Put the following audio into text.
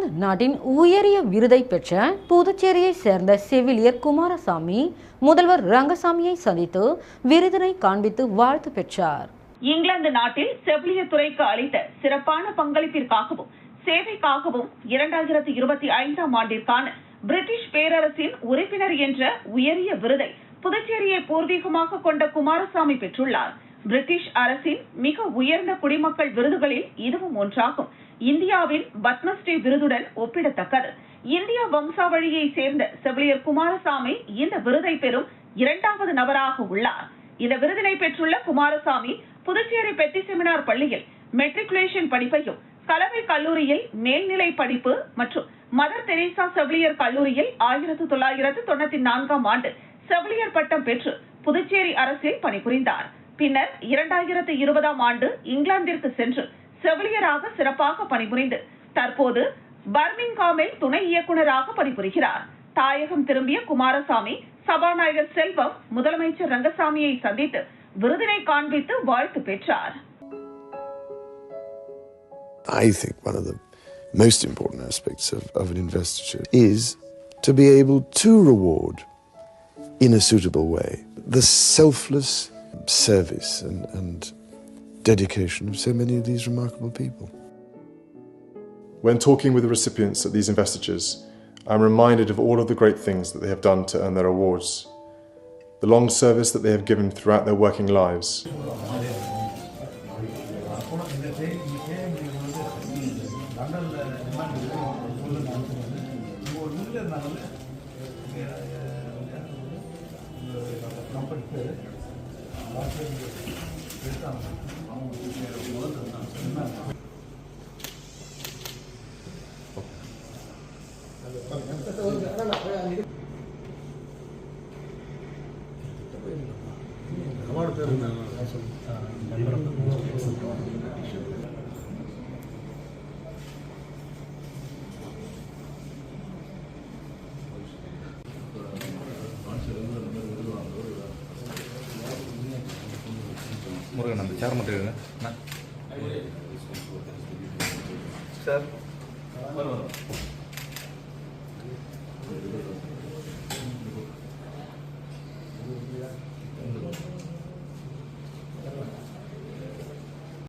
இங்கிலாந்து நாட்டின் உயரிய விருதை பெற்ற புதுச்சேரியை சேர்ந்த செவிலியர் குமாரசாமி முதல்வர் ரங்கசாமியை சந்தித்து விருதினை காண்பித்து வாழ்த்து பெற்றார். இங்கிலாந்து நாட்டில் செவிலியர் துறைக்கு அளித்த சிறப்பான பங்களிப்பிற்காகவும் சேவைக்காகவும் 2025 ஆண்டிற்கான பிரிட்டிஷ் பேரரசின் உறுப்பினர் என்ற உயரிய விருதை புதுச்சேரியை பூர்வீகமாக கொண்ட குமாரசாமி பெற்றுள்ளார். பிரிட்டிஷ் அரசின் மிக உயர்ந்த குடிமக்கள் விருதுகளில் இதுவும் ஒன்றாகும். இந்தியாவின் பத்மஸ்ரீ விருதுடன் ஒப்பிடத்தக்கது. இந்திய வம்சாவழியை சேர்ந்த செவிலியர் குமாரசாமி இந்த விருதை பெறும் 2வது நபராக உள்ளார். இந்த விருதினை பெற்றுள்ள குமாரசாமி புதுச்சேரி பெட்டி செமினார் பள்ளியில் மெட்ரிகுலேஷன் படிப்பையும், கலவை கல்லூரியில் மேல்நிலை படிப்பு மற்றும் மதர் தெரேசா செவிலியர் கல்லூரியில் 1994 ஆண்டு செவிலியர் பட்டம் பெற்று புதுச்சேரி அரசில் பணிபுரிந்தார். பின்னர் 2020 ஆண்டு இங்கிலாந்திற்கு சென்று செவிலியராக சிறப்பாக பணிபுரிந்து தற்போது பர்மிங்ஹாமில் துணை இயக்குநராக பணிபுரிகிறார். தாயகம் திரும்பிய குமாரசாமி சபாநாயகர் செல்வம், முதலமைச்சர் ரங்கசாமியை சந்தித்து விருதினை காண்பித்து வாழ்த்து பெற்றார். I think one of the most important aspects of an investiture is to be able to reward in a suitable way the selfless service and dedication of so many of these remarkable people. When talking with the recipients at these investitures, I'm reminded of all of the great things that they have done to earn their awards, the long service that they have given throughout their working lives. Murugan அந்த சேர் மட்டும் இருங்க sir.